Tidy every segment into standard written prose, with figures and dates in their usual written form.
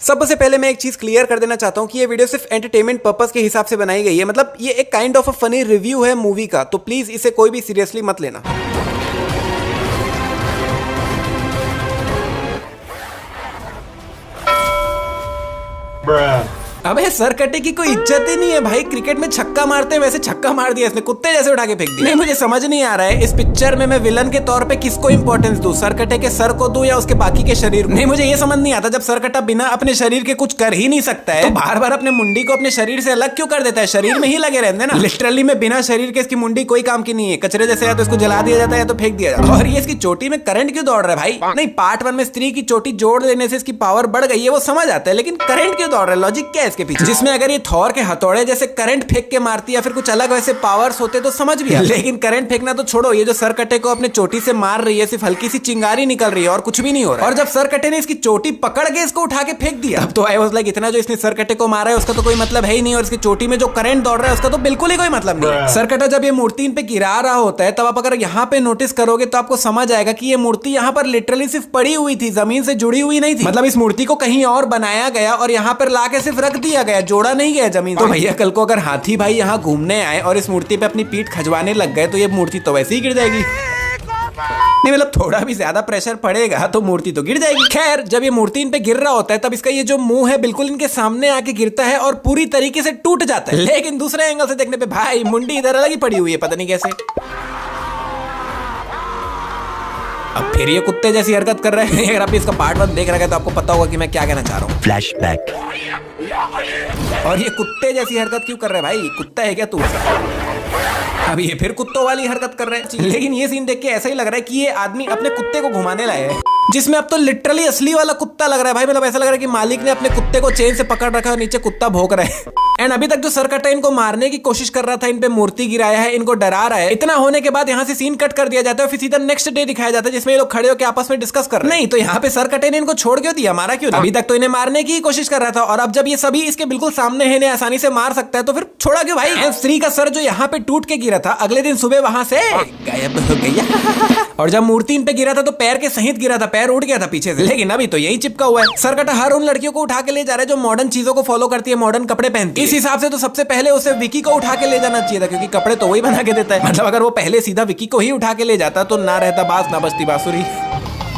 सबसे पहले मैं एक चीज क्लियर कर देना चाहता हूँ कि ये वीडियो सिर्फ एंटरटेनमेंट पर्पस के हिसाब से बनाई गई है। मतलब ये एक kind of a funny review है मूवी का, तो प्लीज इसे कोई भी सीरियसली मत लेना। अबे सर कटे की कोई इज्जत ही नहीं है भाई। क्रिकेट में छक्का मारते हैं वैसे छक्का मार दिया इसने, कुत्ते जैसे उठा के फेंक दिया। नहीं, मुझे समझ नहीं आ रहा है इस पिक्चर में मैं विलन के तौर पे किसको इंपॉर्टेंस दूं, सर कटे के सर को दूं या उसके बाकी के शरीर को। नहीं, मुझे ये समझ नहीं आता, जब सर कटा बिना अपने शरीर के कुछ कर ही नहीं सकता है तो बार बार अपने मुंडी को अपने शरीर से अलग क्यों कर देता है? शरीर में ही लगे रहते ना। लिटरली में बिना शरीर के इसकी मुंडी कोई काम की नहीं है, कचरे जैसे या तो इसको जला दिया जाता है या तो फेंक दिया जाता है। और ये इसकी चोटी में करंट क्यों दौड़ रहा है भाई? नहीं, पार्ट 1 में स्त्री की चोटी जोड़ लेने से इसकी पावर बढ़ गई है वो समझ आता है, लेकिन करंट क्यों दौड़ रहा है? लॉजिक क्या है इसके पीछे? जिसमें अगर ये थॉर के हथौड़े जैसे करंट फेंक के मारती या फिर कुछ अलग वैसे पावर्स होते तो समझ भी आता, लेकिन करंट फेंकना तो छोड़ो, ये जो सर कटे को अपने चोटी से मार रही है सिर्फ हल्की सी चिंगारी निकल रही है और कुछ भी नहीं हो रहा है। और जब सर कटे ने इसकी चोटी पकड़ के इसको उठा के फेंक दिया तब तो आई वाज लाइक इतना जो इसने सर कटे को मारा है उसका तो कोई मतलब है ही नहीं, और इसकी चोटी में जो करंट दौड़ रहा है उसका तो बिल्कुल ही कोई मतलब नहीं। सर कटा जब ये मूर्ति इन पे गिरा रहा होता है तब आप अगर यहाँ पे नोटिस करोगे तो आपको समझ आएगा कि ये मूर्ति यहाँ पर लिटरली सिर्फ पड़ी हुई थी, जमीन से जुड़ी हुई नहीं थी। मतलब इस मूर्ति को कहीं और बनाया गया और यहाँ पर लाके सिर्फ रख दिया गया, जोड़ा नहीं गया जमीन। तो भैया कल को अगर हाथी भाई यहाँ घूमने आए और इस मूर्ति पे अपनी पीठ खजवाने लग गए तो ये मूर्ति तो वैसे ही गिर जाएगी। नहीं, मतलब थोड़ा भी ज्यादा प्रेशर पड़ेगा तो मूर्ति तो गिर जाएगी। खैर, जब ये मूर्ति इन पे गिर रहा होता है तब इसका ये जो मुंह है बिल्कुल इनके सामने आके गिरता है और पूरी तरीके से टूट जाता है। लेकिन दूसरे एंगल से देखने पे भाई मुंडी इधर अलग ही पड़ी हुई है, पता नहीं कैसे। अब फिर ये कुत्ते जैसी हरकत कर रहे हैं। अगर आप इसका पार्ट 1 देख रहे हैं तो आपको पता होगा कि मैं क्या कहना चाह रहा हूँ। फ्लैशबैक। और ये कुत्ते जैसी हरकत क्यों कर रहा है भाई? कुत्ता है क्या तू? अब ये फिर कुत्तों वाली हरकत कर रहे हैं। लेकिन ये सीन देख के ऐसा ही लग रहा है कि ये आदमी अपने कुत्ते को घुमाने लाया है, जिसमें अब तो लिटरली असली वाला कुत्ता लग रहा है भाई। मतलब ऐसा लग रहा है कि मालिक ने अपने कुत्ते को चेन से पकड़ रखा है और नीचे कुत्ता भौंक रहा है। एंड अभी तक जो सर कटा इनको मारने की कोशिश कर रहा था, इन पे मूर्ति गिराया है, इनको डरा रहा है, इतना होने के बाद यहाँ से सीन कट कर दिया जाता है और फिर सीधा नेक्स्ट डे दिखाया जाता है जिसमें ये लोग खड़े होकर आपस में डिस्कस कर रहे हैं। नहीं तो यहाँ पे सर कटे ने इनको छोड़ क्यों दिया, मारा क्यों? अभी तक तो इन्हें मारने की कोशिश कर रहा था और अब जब ये सभी इसके बिल्कुल सामने है, इन्हें आसानी से मार सकता है तो फिर छोड़ा क्यों भाई? स्त्री का सर जो यहाँ पे टूट के गिरा था अगले दिन सुबह वहां से गायब हो गया। और जब मूर्ति इन पे गिरा था तो पैर के सहित गिरा था, पैर उठ गया था पीछे से, लेकिन अभी तो यही चिपका हुआ है। सर कटा हर उन लड़कियों को उठा के ले जा रहा है जो मॉडर्न चीजों को फॉलो करती है, मॉडर्न कपड़े पहनती है। इस हिसाब से तो सबसे पहले उसे विकी को उठा के ले जाना चाहिए था, क्योंकि कपड़े तो वही बना के देता है। मतलब अगर वो पहले सीधा विकी को ही उठा के ले जाता तो ना रहता बास ना बजती बांसुरी।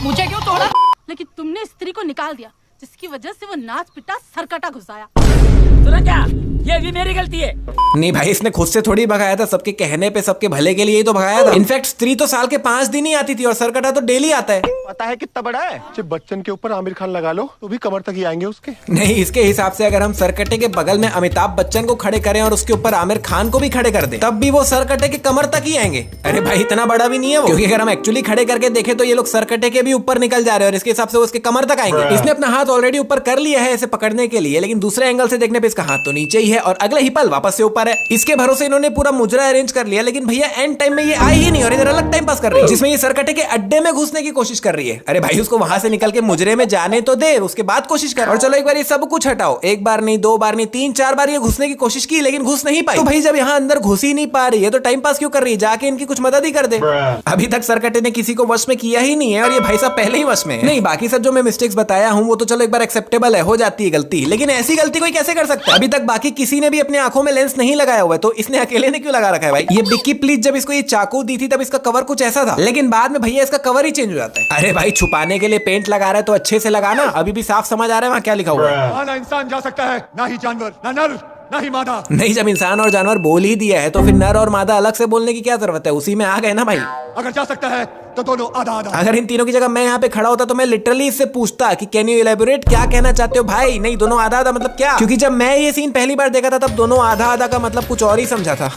मुझे क्यों तोड़ा? लेकिन तुमने स्त्री को निकाल दिया जिसकी वजह से वो नाच पिटा सरकटा घुसाया। सुना क्या? ये भी मेरी गलती है। नहीं भाई, इसने खुद से थोड़ी भगाया था, सबके कहने पे सबके भले के लिए ही तो भगाया था। इनफैक्ट स्त्री तो साल के 5 दिन ही आती थी और सरकटा तो डेली आता है। पता है कितना बड़ा है? सिर्फ बच्चन के ऊपर आमिर खान लगा लो तो भी कमर तक ही आएंगे उसके। नहीं, इसके हिसाब से अगर हम सरकटे के बगल में अमिताभ बच्चन को खड़े करें और उसके ऊपर आमिर खान को भी खड़े कर दें तब भी वो सरकटे के कमर तक ही आएंगे। अरे भाई इतना बड़ा भी नहीं है वो, क्योंकि अगर हम एक्चुअली खड़े करके देखें तो ये लोग सरकटे के भी ऊपर निकल जा रहे हैं और इसके हिसाब से वो उसके कमर तक आएंगे। इसने अपना हाथ ऑलरेडी ऊपर कर लिया है इसे पकड़ने के लिए, लेकिन दूसरे एंगल से देखने पे इसका हाथ तो नीचे ही है और अगले ही पल वापस से ऊपर है। इसके भरोसे इन्होंने पूरा मुजरा अरेंज कर लिया, लेकिन भैया एंड टाइम में ये आई ही नहीं और इधर अलग टाइम पास कर रही है, जिसमें ये सरकटे के अड्डे में घुसने की कोशिश कर रही है। अरे भाई उसको वहां से निकल के मुजरे में जाने तो दे, उसके बाद कोशिश कर। और चलो एक बार ये सब कुछ हटाओ, एक बार नहीं, 2 बार नहीं, 3-4 बार ये घुसने की कोशिश की लेकिन घुस नहीं पाई। तो भाई जब यहाँ अंदर घुस ही नहीं पा रही है तो टाइम पास क्यों कर रही है? जाके इनकी कुछ मदद ही कर दे। अभी तक सरकटे ने किसी को वश में किया ही नहीं है और ये भाई साहब पहले ही वश में है। नहीं, बाकी सब जो मैं मिस्टेक्स बताया हूँ वो तो चलो एक बार एक्सेप्टेबल है, हो जाती है गलती, लेकिन ऐसी गलती कोई कैसे कर सकता है? अभी तक बाकी किसी ने भी अपनी आंखों में लेंस नहीं लगाया हुआ है तो इसने अकेले ने क्यों लगा रखा है भाई? ये बिक्की प्लीज जब इसको ये चाकू दी थी तब इसका कवर कुछ ऐसा था, लेकिन बाद में भैया इसका कवर ही चेंज हो जाता है। अरे भाई छुपाने के लिए पेंट लगा रहा है तो अच्छे से लगाना, अभी भी साफ समझ आ रहा है वहाँ क्या लिखा हुआ है। ना इंसान जा सकता है, ना ही जानवर, ना नर ना ही मादा। नहीं, जब इंसान और जानवर बोल ही दिया है तो फिर नर और मादा अलग से बोलने की क्या जरूरत है? उसी में आ गए ना भाई। अगर जा सकता है तो दोनों आधा आधा। अगर इन तीनों की जगह मैं यहाँ पे खड़ा होता तो मैं लिटरली इससे पूछता कि कैन यू इलैबोरेट, क्या कहना चाहते हो भाई? नहीं, दोनों आधा आधा मतलब क्या? क्योंकि जब मैं ये सीन पहली बार देखा था तब दोनों आधा आधा का मतलब कुछ और ही समझा था।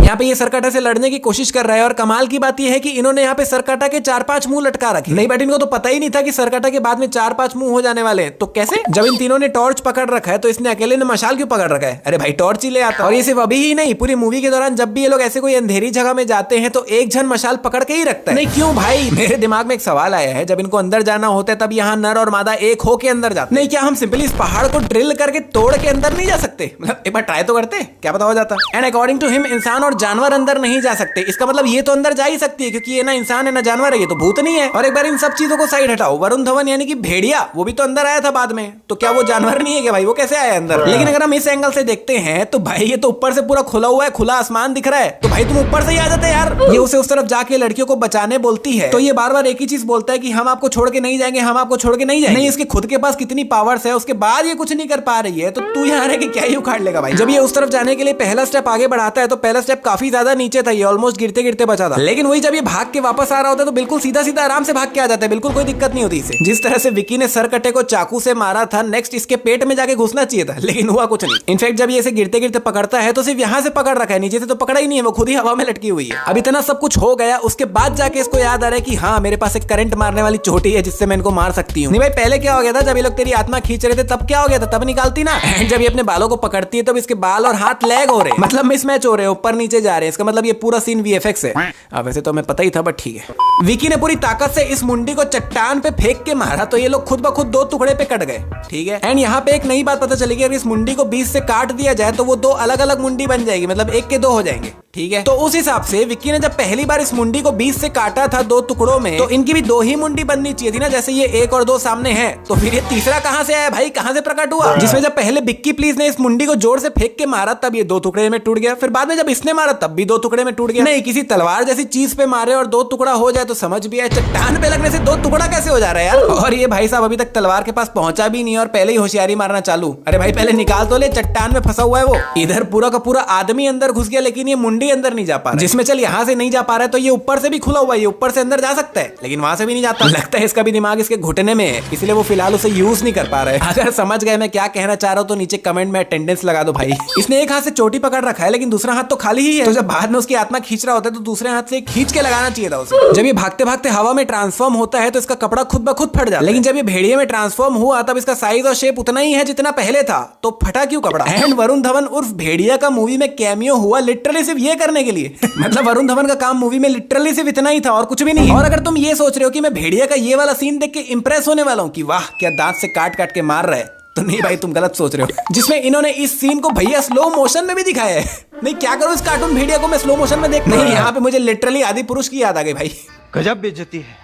यहाँ पे ये सरकटा से लड़ने की कोशिश कर रहा है और कमाल की बात यह है कि इन्होंने यहाँ पे सरकटा के 4-5 मुंह लटका रखे। नहीं बट इनको तो पता ही नहीं था कि सरकटा के बाद में 4-5 मुंह हो जाने वाले हैं। तो कैसे? जब इन तीनों ने टॉर्च पकड़ रखा है तो इसने अकेले ने मशाल क्यों पकड़ रखा है? अरे भाई टॉर्च ही ले आता। और ये सिर्फ अभी ही नहीं, पूरी मूवी के दौरान जब भी ये लोग ऐसे कोई अंधेरी जगह में जाते हैं तो एक जन मशाल पकड़ के ही रखता है। नहीं क्यों भाई? मेरे दिमाग में एक सवाल आया है, जब इनको अंदर जाना होता है तब यहाँ नर और मादा एक हो के अंदर जाते, नहीं क्या हम सिंपली इस पहाड़ को ड्रिल करके तोड़ के अंदर नहीं जा सकते? मतलब एक बार ट्राई तो करते, क्या पता हो जाता। एंड अकॉर्डिंग टू हिम इंसान और जानवर अंदर नहीं जा सकते। इसका मतलब ये तो अंदर जा ही सकती है क्योंकि ये ना इंसान है ना जानवर है, ये तो भूत नहीं है। और एक बार इन सब चीजों को साइड हटाओ, वरुण धवन यानी कि भेड़िया वो भी तो अंदर आया था बाद में, तो क्या वो जानवर नहीं है क्या भाई? वो कैसे आया अंदर? लेकिन अगर हम इस एंगल से देखते हैं तो भाई ये तो ऊपर से पूरा खुला हुआ है, खुला आसमान दिख रहा है, तो भाई तुम ऊपर से ही आ जाते यार। ये उसे उस तरफ जाके लड़कियों को बचाने बोलती है, तो ये बार बार एक ही चीज बोलता है कि हम आपको छोड़ के नहीं जाएंगे, हम आपको छोड़ के नहीं जाएंगे। नहीं, इसके खुद के पास कितनी पावर्स है, उसके बाद ये कुछ नहीं कर पा रही है, तो तू यहाँ रह के क्या ही उखाड़ लेगा भाई? जब ये उस तरफ जाने के लिए पहला स्टेप आगे बढ़ाता है तो पहला स्टेप काफी ज्यादा नीचे था, ये ऑलमोस्ट गिरते गिरते बचा था। लेकिन वही जब ये भाग के वापस आ रहा होता है तो बिल्कुल सीधा सीधा आराम से भाग के आ जाता है, बिल्कुल कोई दिक्कत नहीं होती इसे। जिस तरह से विकी ने सरकटे को चाकू से मारा था, नेक्स्ट इसके पेट में जाके घुसना चाहिए था, लेकिन हुआ कुछ नहीं। इनफैक्ट जब ये इसे गिरते गिरते पकड़ता है तो सिर्फ यहाँ से पकड़ रखा है, नीचे से तो पकड़ा ही नहीं है, वो खुद ही हवा में लटकी हुई है। अब इतना सब कुछ हो गया, उसके बाद जाके इसको याद आ रहा है कि हाँ मेरे पास एक करंट मारने वाली चोटी है जिससे मैं इनको मार सकती हूँ। नहीं भाई, पहले क्या हो गया था जब ये लोग तेरी आत्मा खींच रहे थे तब क्या हो गया था? तब निकालती ना। एंड जब ये अपने बालों को पकड़ती है तब इसके बाल और हाथ लैग हो रहे हैं, मतलब मिसमैच हो रहे हैं, ऊपर नीचे जा रहे हैं। इसका मतलब ये पूरा सीन वीएफएक्स है। अब वैसे तो हमें पता ही था बट ठीक है। विकी ने पूरी ताकत से इस मुंडी को चट्टान पे फेंक के मारा तो ये लोग खुद ब खुद दो टुकड़े पे कट गए, ठीक है। एंड यहाँ पे एक नई बात पता चली कि अगर इस मुंडी को बीच से काट दिया जाए तो वो दो अलग अलग मुंडी बन जाएगी, मतलब एक के दो हो जाएंगे, ठीक है। तो उस हिसाब से विक्की ने जब पहली बार इस मुंडी को बीच से काटा था दो टुकड़ों में, तो इनकी भी दो ही मुंडी बननी चाहिए थी ना, जैसे ये एक और दो सामने है। तो फिर ये तीसरा कहां से आया भाई, कहां से प्रकट हुआ? जिसमें जब पहले बिक्की प्लीज ने इस मुंडी को जोर से फेंक के मारा तब ये दो टुकड़े में टूट गया, फिर बाद में जब इसने मारा तब भी दो टुकड़े में टूट गया। नहीं, किसी तलवार जैसी चीज पे मारे और दो टुकड़ा हो जाए तो समझ भी आए, चट्टान पे लगने से दो टुकड़ा कैसे हो जा रहा है यार? और ये भाई साहब अभी तक तलवार के पास पहुंचा भी नहीं और पहले ही होशियारी मारना चालू। अरे भाई पहले निकाल तो ले, चट्टान में फंसा हुआ है वो। इधर पूरा का पूरा आदमी अंदर घुस गया लेकिन ये मुंडी अंदर नहीं जा पा रहा, जिसमें चल यहाँ से नहीं जा पा रहा है तो ये ऊपर से भी खुला हुआ है, ये ऊपर से अंदर जा सकता है लेकिन वहां से भी नहीं जाता। लगता है इसका भी दिमाग इसके घुटने में है, इसलिए वो फिलहाल उसे यूज नहीं कर पा रहा है। अगर समझ गए मैं क्या कहना चाह रहा हूँ तो नीचे कमेंट में अटेंडेंस लगा दो भाई। इसने एक हाथ से चोटी पकड़ रखा है लेकिन दूसरा हाथ तो खाली ही है, तो जब बाद में उसकी आत्मा खींच रहा होता है तो दूसरे हाथ से खींच के लगाना चाहिए था उसे। जब ये भागते भागते हवा में ट्रांसफॉर्म होता है तो इसका कपड़ा खुद ब खुद फट जाता है, लेकिन जब ये भेड़िए में ट्रांसफॉर्म हुआ तब इसका साइज और शेप उतना ही है जितना पहले था, तो फटा क्यों कपड़ा? एंड वरुण धवन उर्फ भेड़िया का मूवी में कैमियो हुआ लिटरली सिर्फ ये करने के लिए। मतलब वरुण धवन का काम मूवी में लिटरली सिर्फ इतना ही था और कुछ भी नहीं। और अगर तुम ये सोच रहे हो कि मैं भेड़िया का ये वाला सीन देख के इंप्रेस होने वाला हूँ कि वाह क्या दांत से काट काट के मार रहा है, तो नहीं भाई तुम गलत सोच रहे हो। जिसमें इन्होंने इस सीन को भैया स्लो मोशन में भी दिखाया है। नहीं क्या करूं इस कार्टून भेड़िया को मैं स्लो मोशन में देख नहीं, यहाँ पे मुझे लिटरली आदि पुरुष की याद आ गई भाई। गजब बेइज्जती है।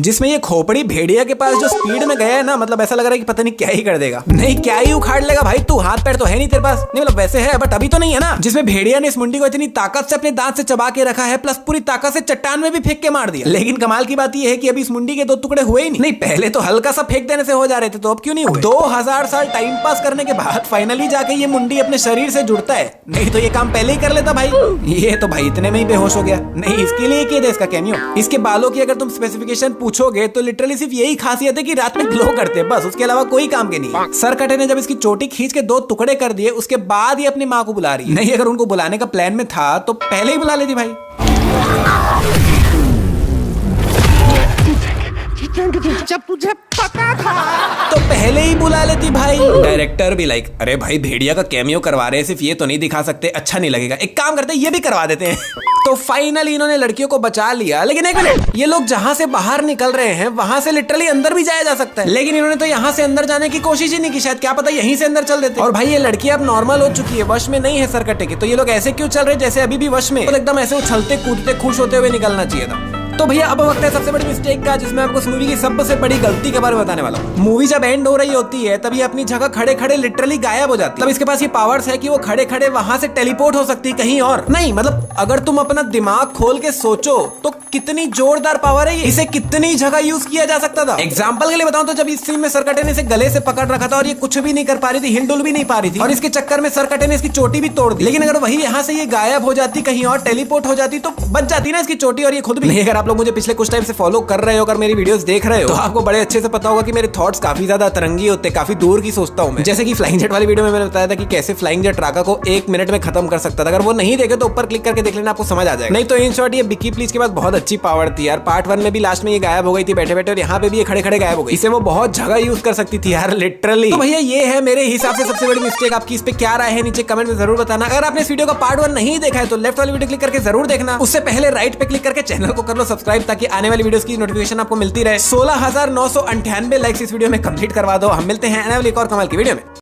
जिसमें ये खोपड़ी भेड़िया के पास जो स्पीड में गया है ना, मतलब ऐसा लग रहा है कि पता नहीं क्या ही कर देगा। नहीं क्या ही उखाड़ लेगा भाई, तू हाथ पैर तो है नहीं तेरे पास, नहीं मतलब वैसे है बट अभी तो नहीं है ना। जिसमें भेड़िया ने इस मुंडी को इतनी ताकत से अपने दांत से चबा के रखा है प्लस पूरी ताकत से चट्टान में भी फेंक के मार दिया। लेकिन कमाल की बात यह है कि अभी इस मुंडी के दो टुकड़े हुए ही नहीं। पहले तो हल्का सा फेंक देने से हो जा रहे थे, तो अब क्यों नहीं हुए? 2000 साल टाइम पास करने के बाद फाइनली जाके ये मुंडी अपने शरीर से जुड़ता है, नहीं तो ये काम पहले ही कर लेता भाई। ये तो भाई इतने में ही बेहोश हो गया। नहीं इसके लिए किया था इसका कैमियो। इसके बालों की अगर तुम स्पेसिफिकेशन पूछोगे तो लिटरली सिर्फ यही खासियत है कि रात में ग्लो करते हैं, बस उसके अलावा कोई काम के नहीं। सरकटे ने जब इसकी चोटी खींच के दो टुकड़े कर दिए उसके बाद ये अपनी माँ को बुला रही है। नहीं अगर उनको बुलाने का प्लान में था तो पहले ही बुला लेती भाई। जब तुझे पता था तो पहले ही बुला लेती भाई। डायरेक्टर भी लाइक अरे भाई भेड़िया का कैमियो करवा रहे हैं, सिर्फ ये तो नहीं दिखा सकते, अच्छा नहीं लगेगा, एक काम करते ये भी करवा देते हैं। तो फाइनली इन्होंने लड़कियों को बचा लिया। लेकिन एक मिनट, ये लोग जहां से बाहर निकल रहे हैं वहां से लिटरली अंदर भी जाया जा सकता है, लेकिन इन्होंने तो यहाँ से अंदर जाने की कोशिश ही नहीं की, शायद क्या पता यहीं से अंदर चल देते। और भाई ये लड़की अब नॉर्मल हो चुकी है, वश में नहीं है सरकटे की, तो ये लोग ऐसे क्यों चल रहे जैसे अभी भी वश में, तो एकदम ऐसे उछलते कूदते खुश होते हुए निकलना चाहिए था। तो भैया अब वक्त है सबसे बड़ी मिस्टेक का, जिसमें आपको इस मूवी की सबसे बड़ी गलती के बारे में बताने वाला हूँ। मूवी जब एंड हो रही होती है तब ये अपनी जगह खड़े खड़े लिटरली गायब हो जाती है। तब इसके पास ये पावर्स है कि वो खड़े खड़े वहां से टेलीपोर्ट हो सकती है कहीं और। नहीं मतलब अगर तुम अपना दिमाग खोल के सोचो तो कितनी जोरदार पावर है ये, इसे कितनी जगह यूज किया जा सकता था। एग्जाम्पल के लिए बताऊं तो जब इस सीन में सरकटे ने इसे गले से पकड़ रखा था और ये कुछ भी नहीं कर पा रही थी, हिलडुल भी नहीं पा रही थी, और इसके चक्कर में सरकटे ने इसकी चोटी भी तोड़ दी। लेकिन अगर वही यहाँ से ये गायब हो जाती, कहीं और टेलीपोर्ट हो जाती, तो बच जाती ना इसकी चोटी और ये खुद भी। नहीं अगर आप लोग मुझे पिछले कुछ टाइम से फॉलो कर रहे हो, अगर मेरी वीडियोस देख रहे हो तो आपको बड़े अच्छे से पता होगा कि मेरे थॉट्स काफी ज्यादा तरंगी होते हैं, काफी दूर की सोचता हूं मैं। जैसे कि फ्लाइंग जेट वाली वीडियो में मैंने बताया था कि कैसे फ्लाइंग जेट राका को 1 मिनट में खत्म कर सकता था। अगर वो नहीं देखे तो ऊपर क्लिक करके देख लेना, आपको समझ आ जाएगा। नहीं तो इन शॉर्ट ये बिक्की प्लीज के पास बहुत अच्छी पावर थी यार। पार्ट 1 में भी लास्ट में ये गायब हो गई थी बैठे बैठे, और यहाँ पे भी ये खड़े खड़े गायब हो गई। इसे वो बहुत जगह यूज कर सकती थी यार लिटरली। तो भैया ये है मेरे हिसाब से सबसे बड़ी मिस्टेक। आपकी इस पे क्या राय है नीचे कमेंट में जरूर बताना। अगर आपने इस वीडियो का पार्ट 1 नहीं देखा है तो लेफ्ट वाली वीडियो क्लिक करके जरूर देखना। उससे पहले राइट पे क्लिक करके चैनल को कर लो सब्सक्राइब, ताकि आने वाली वीडियोस की नोटिफिकेशन आपको मिलती रहे। 16,998 लाइक्स इस वीडियो में कंप्लीट करवा दो। हम मिलते हैं एक और कमाल की वीडियो में।